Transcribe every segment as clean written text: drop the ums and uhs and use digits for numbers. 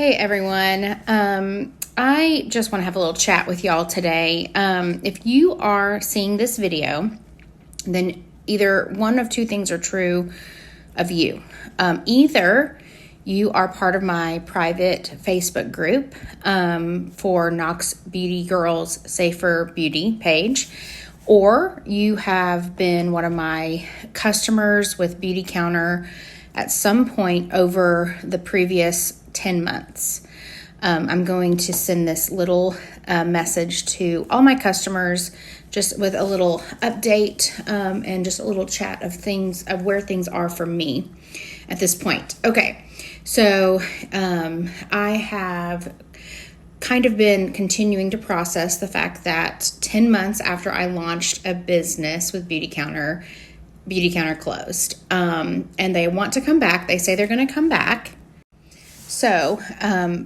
Hey everyone. I just want to have a little chat with y'all today. If you are seeing this video, then either one of two things are true of you. Either you are part of my private Facebook group for Knox Beauty Girls Safer Beauty page, or you have been one of my customers with Beautycounter at some point over the previous 10 months. I'm going to send this little message to all my customers just with a little update and just a little chat of things, of where things are for me at this point. Okay, so I have kind of been continuing to process the fact that 10 months after I launched a business with Beautycounter closed. And they want to come back. They say they're going to come back. So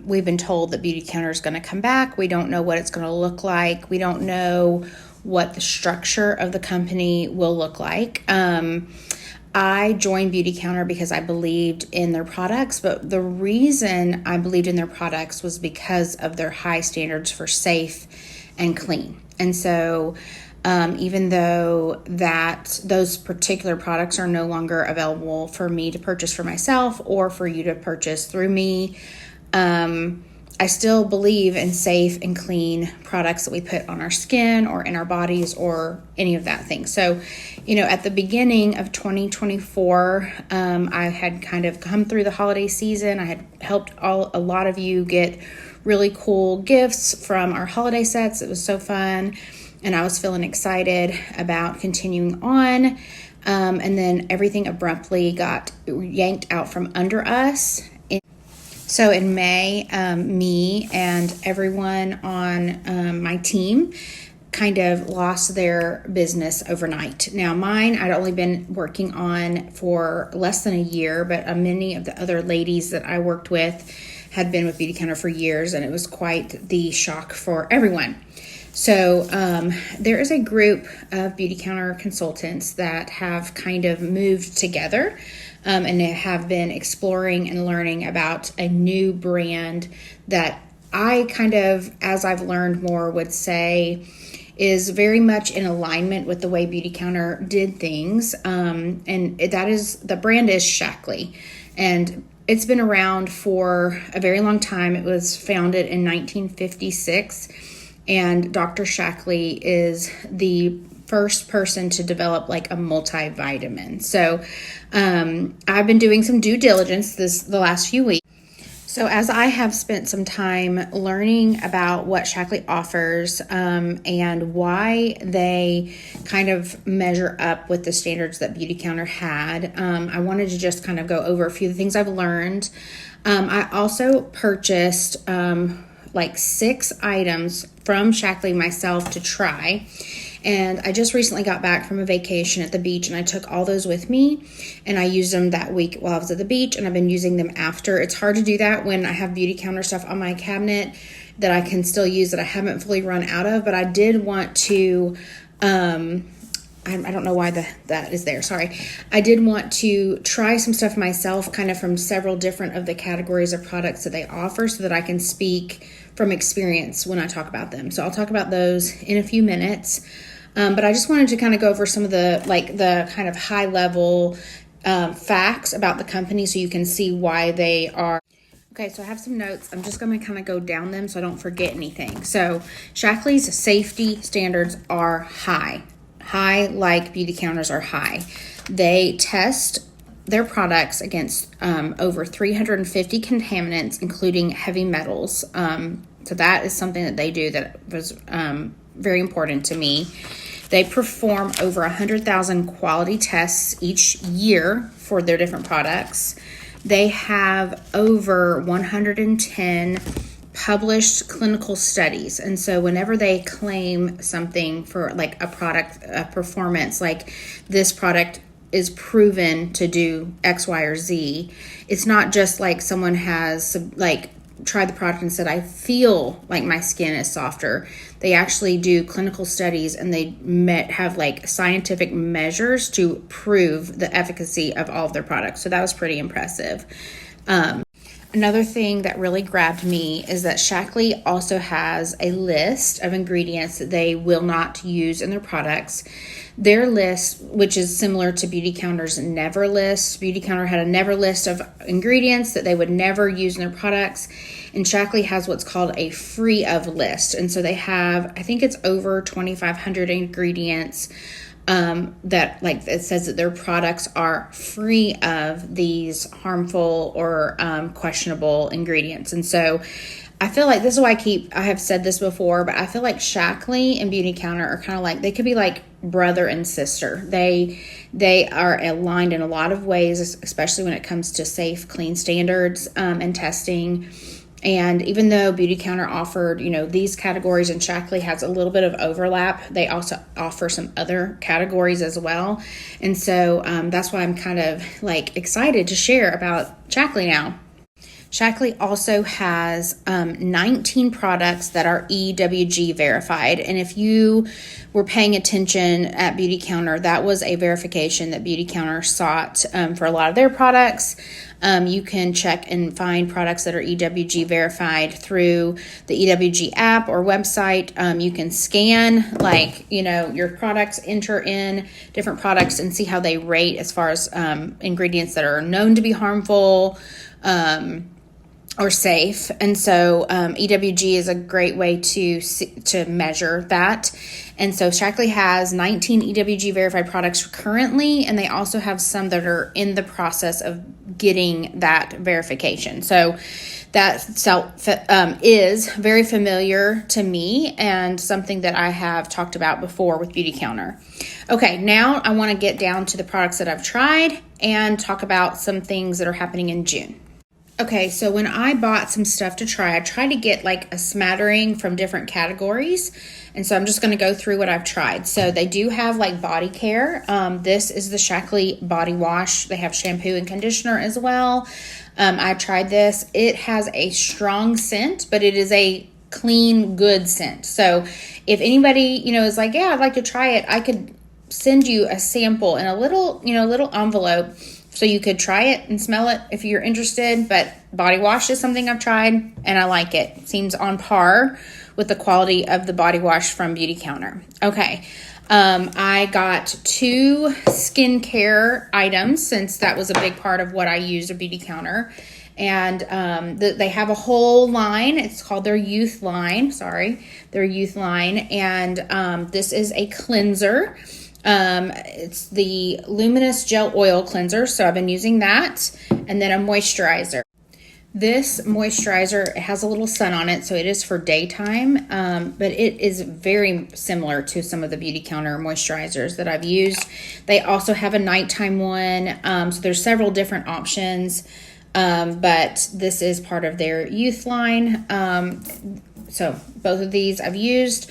we've been told that Beautycounter is going to come back. We don't know what it's going to look like. We don't know what the structure of the company will look like. I joined Beautycounter because I believed in their products, but the reason I believed in their products was because of their high standards for safe and clean. And so even though that those particular products are no longer available for me to purchase for myself or for you to purchase through me, I still believe in safe and clean products that we put on our skin or in our bodies or any of that thing. So, at the beginning of 2024, I had kind of come through the holiday season. I had helped a lot of you get really cool gifts from our holiday sets. It was so fun. And I was feeling excited about continuing on. And then everything abruptly got yanked out from under us. So in May, me and everyone on my team kind of lost their business overnight. Now mine, I'd only been working on for less than a year, but many of the other ladies that I worked with had been with Beautycounter for years, and it was quite the shock for everyone. So there is a group of Beautycounter consultants that have kind of moved together and they have been exploring and learning about a new brand that I kind of, as I've learned more, would say is very much in alignment with the way Beautycounter did things. And that is, the brand is Shaklee. And it's been around for a very long time. It was founded in 1956. And Dr. Shaklee is the first person to develop like a multivitamin. So I've been doing some due diligence the last few weeks. So as I have spent some time learning about what Shaklee offers and why they kind of measure up with the standards that Beautycounter had, I wanted to just kind of go over a few of the things I've learned. I also purchased like 6 items from Shaklee myself to try. And I just recently got back from a vacation at the beach and I took all those with me and I used them that week while I was at the beach, and I've been using them after. It's hard to do that when I have Beautycounter stuff on my cabinet that I can still use that I haven't fully run out of, but I did want to, I don't know why that is there. Sorry. I did want to try some stuff myself, kind of from several different of the categories of products that they offer so that I can speak from experience when I talk about them. So I'll talk about those in a few minutes. But I just wanted to kind of go over some of the kind of high level facts about the company so you can see why they are. Okay, so I have some notes. I'm just going to kind of go down them so I don't forget anything. So Shaklee's safety standards are high like Beautycounter's are high. They test their products against over 350 contaminants, including heavy metals. So that is something that they do that was very important to me. They perform over 100,000 quality tests each year for their different products. They have over 110 published clinical studies. And so whenever they claim something for like a product, a performance, like this product is proven to do X, Y, or Z, it's not just like someone has like tried the product and said, I feel like my skin is softer. They actually do clinical studies and they have like scientific measures to prove the efficacy of all of their products. So that was pretty impressive. Another thing that really grabbed me is that Shaklee also has a list of ingredients that they will not use in their products. Their list, which is similar to Beautycounter's Never list. Beautycounter had a Never list of ingredients that they would never use in their products. And Shaklee has what's called a free of list. And so they have, I think it's over 2,500 ingredients that, like, it says that their products are free of these harmful or questionable ingredients. And so I feel like this is why I have said this before, but I feel like Shaklee and Beautycounter are kind of like, they could be like brother and sister. They are aligned in a lot of ways, especially when it comes to safe, clean standards and testing. And even though Beautycounter offered, these categories, and Shaklee has a little bit of overlap, they also offer some other categories as well. And so that's why I'm kind of like excited to share about Shaklee now. Shaklee also has 19 products that are EWG verified. And if you were paying attention at Beautycounter, that was a verification that Beautycounter sought for a lot of their products. You can check and find products that are EWG verified through the EWG app or website. You can scan your products, enter in different products and see how they rate as far as ingredients that are known to be harmful, or safe. And so EWG is a great way to measure that. And so Shaklee has 19 EWG verified products currently, and they also have some that are in the process of getting that verification. So that is very familiar to me and something that I have talked about before with Beautycounter. Okay, now I want to get down to the products that I've tried and talk about some things that are happening in June. Okay, so when I bought some stuff to try, I tried to get like a smattering from different categories. And so I'm just going to go through what I've tried. So they do have like body care. This is the Shaklee body wash. They have shampoo and conditioner as well. I tried this. It has a strong scent, but it is a clean, good scent. So if anybody, is like, yeah, I'd like to try it, I could send you a sample in a little envelope, so you could try it and smell it if you're interested. But body wash is something I've tried and I like it. It seems on par with the quality of the body wash from Beautycounter. Okay. I got 2 skincare items, since that was a big part of what I used at Beautycounter. And they have a whole line. It's called their youth line. Their youth line. And this is a cleanser. It's the Luminous Gel Oil Cleanser, so I've been using that, and then a moisturizer. This moisturizer has a little sun on it, so it is for daytime, but it is very similar to some of the Beautycounter moisturizers that I've used. They also have a nighttime one, so there's several different options, but this is part of their youth line. So both of these I've used.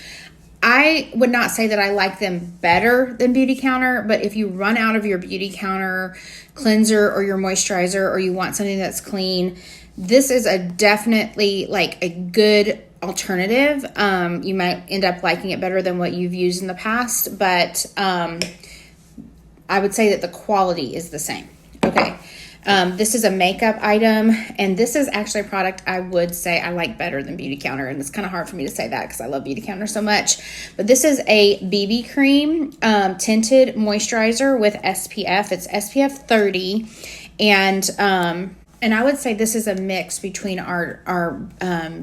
I would not say that I like them better than Beautycounter, but if you run out of your Beautycounter cleanser or your moisturizer, or you want something that's clean, this is a definitely like a good alternative. You might end up liking it better than what you've used in the past, but I would say that the quality is the same. Okay. This is a makeup item, and this is actually a product I would say I like better than Beautycounter, and it's kind of hard for me to say that because I love Beautycounter so much. But this is a BB cream tinted moisturizer with SPF. It's SPF 30, and I would say this is a mix between our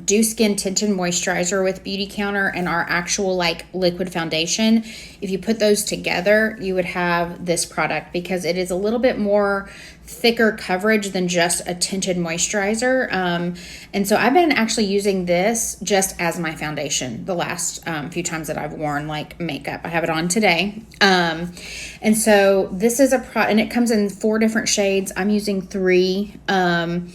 Dew Skin Tinted Moisturizer with Beautycounter and our actual like liquid foundation. If you put those together, you would have this product, because it is a little bit more thicker coverage than just a tinted moisturizer. And so I've been actually using this just as my foundation the last few times that I've worn like makeup. I have it on today. And so this is and it comes in 4 different shades. I'm using 3. And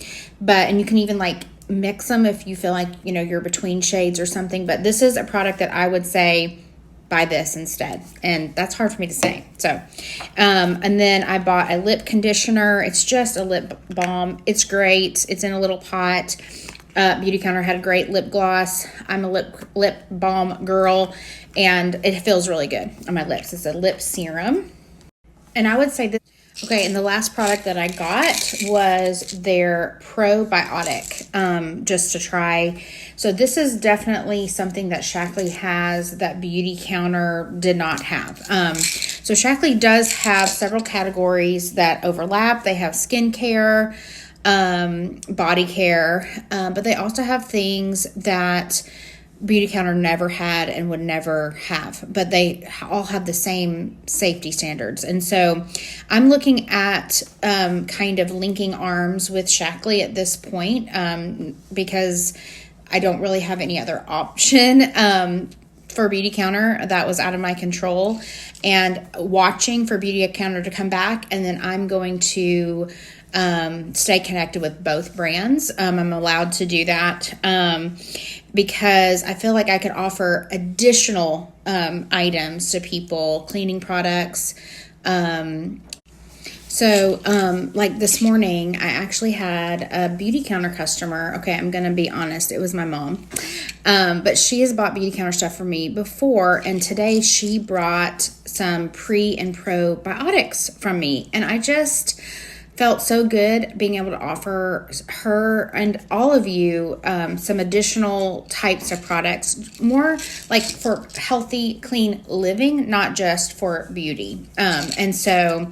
you can even like mix them if you feel like, you're between shades or something. But this is a product that I would say buy this instead, and that's hard for me to say. So and then I bought a lip conditioner. It's just a lip balm. It's great. It's in a little pot. Beautycounter had a great lip gloss. I'm a lip balm girl, and it feels really good on my lips. It's a lip serum, and I would say Okay, and the last product that I got was their probiotic, just to try. So this is definitely something that Shaklee has that Beautycounter did not have. So Shaklee does have several categories that overlap. They have skincare, body care, but they also have things that Beautycounter never had and would never have, but they all have the same safety standards. And so I'm looking at kind of linking arms with Shaklee at this point, because I don't really have any other option for Beautycounter. That was out of my control, and watching for Beautycounter to come back, and then I'm going to stay connected with both brands. I'm allowed to do that because I feel like I could offer additional items to people, cleaning products. So like this morning, I actually had a Beautycounter customer. Okay, I'm going to be honest. It was my mom. But she has bought Beautycounter stuff for me before. And today she brought some pre and probiotics from me. And I just felt so good being able to offer her and all of you some additional types of products, more like for healthy, clean living, not just for beauty. And so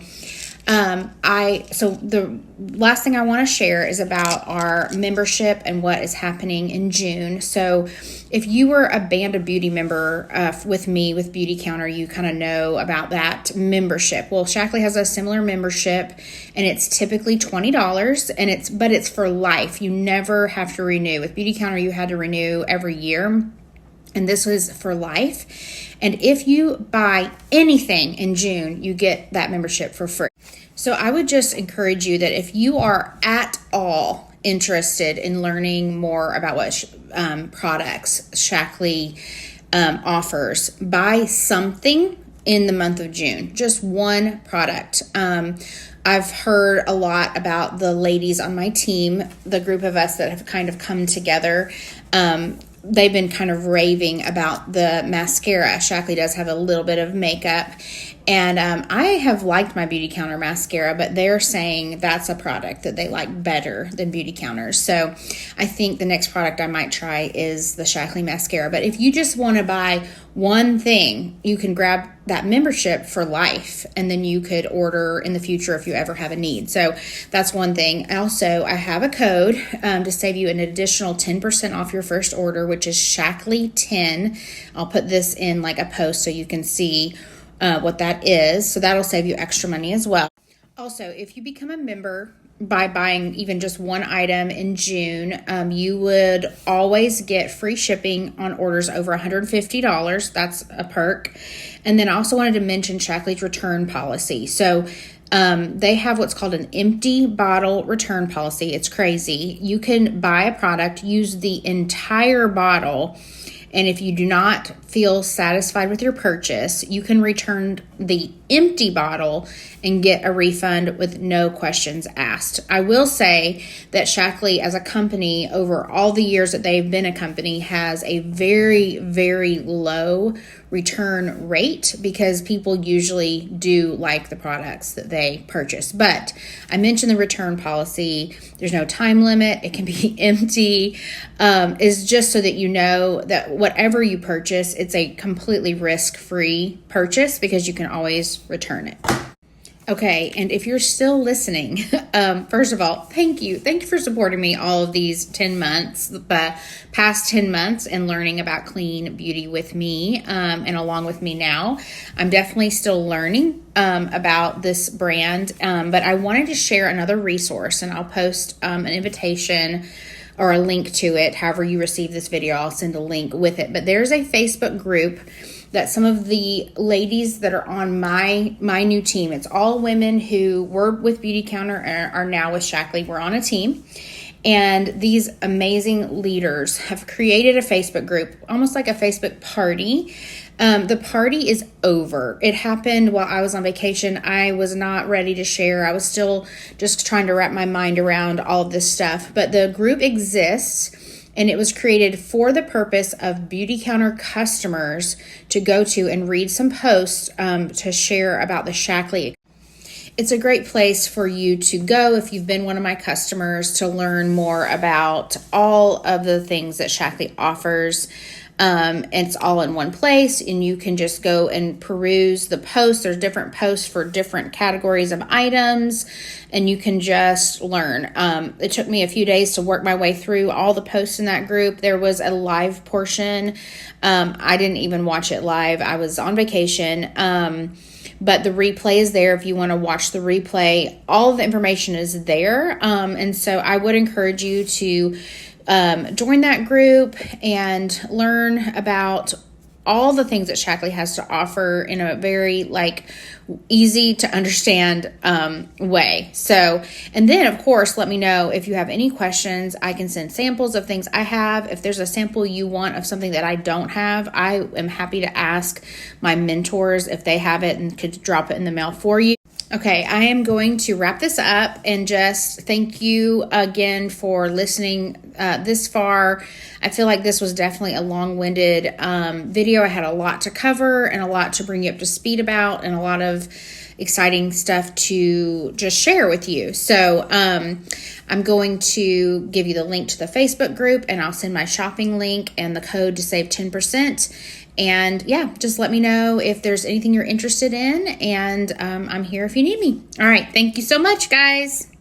the last thing I want to share is about our membership and what is happening in June. So if you were a Band of Beauty member with me with Beautycounter, you kind of know about that membership. Well, Shaklee has a similar membership, and it's typically $20, and it's for life. You never have to renew. With Beautycounter, you had to renew every year, and this was for life. And if you buy anything in June, you get that membership for free. So I would just encourage you that if you are at all interested in learning more about what products Shaklee offers, buy something in the month of June, just one product. I've heard a lot about the ladies on my team, the group of us that have kind of come together. They've been kind of raving about the mascara. Shaklee does have a little bit of makeup. And I have liked my Beautycounter mascara, but they're saying that's a product that they like better than Beautycounter's. So I think the next product I might try is the Shaklee mascara. But if you just want to buy one thing, you can grab that membership for life, and then you could order in the future if you ever have a need. So that's one thing. Also, I have a code to save you an additional 10% off your first order, which is Shaklee10. I'll put this in like a post so you can see what that is. So that'll save you extra money as well. Also, if you become a member by buying even just one item in June, you would always get free shipping on orders over $150. That's a perk. And then I also wanted to mention Shaklee's return policy. So they have what's called an empty bottle return policy. It's crazy. You can buy a product, use the entire bottle, and if you do not feel satisfied with your purchase, you can return the empty bottle and get a refund with no questions asked. I will say that Shaklee as a company, over all the years that they've been a company, has a very, very low return rate because people usually do like the products that they purchase. But I mentioned the return policy. There's no time limit. It can be empty. Is just so that you know that whatever you purchase, it's a completely risk-free purchase because you can always return it. Okay, and if you're still listening, first of all, thank you. Thank you for supporting me all of these 10 months, the past 10 months, and learning about clean beauty with me and along with me now. I'm definitely still learning about this brand, but I wanted to share another resource, and I'll post an invitation or a link to it. However you receive this video, I'll send a link with it. But there's a Facebook group that some of the ladies that are on my new team, it's all women who were with Beautycounter and are now with Shaklee. We're on a team. And these amazing leaders have created a Facebook group, almost like a Facebook party. The party is over. It happened while I was on vacation. I was not ready to share. I was still just trying to wrap my mind around all of this stuff. But the group exists, and it was created for the purpose of Beautycounter customers to go to and read some posts to share about the Shaklee. it's a great place for you to go if you've been one of my customers to learn more about all of the things that Shaklee offers. It's all in one place, and you can just go and peruse the posts. There's different posts for different categories of items, and you can just learn. It took me a few days to work my way through all the posts in that group. There was a live portion. I didn't even watch it live. I was on vacation. But the replay is there if you want to watch the replay. All of the information is there. And so I would encourage you to join that group and learn about all the things that Shaklee has to offer in a very easy to understand way. So, and then of course, let me know if you have any questions. I can send samples of things I have. If there's a sample you want of something that I don't have, I am happy to ask my mentors if they have it and could drop it in the mail for you. Okay, I am going to wrap this up and just thank you again for listening this far. I feel like this was definitely a long-winded video. I had a lot to cover and a lot to bring you up to speed about and a lot of exciting stuff to just share with you. So I'm going to give you the link to the Facebook group, and I'll send my shopping link and the code to save 10%. And yeah, just let me know if there's anything you're interested in, and I'm here if you need me. All right, thank you so much, guys.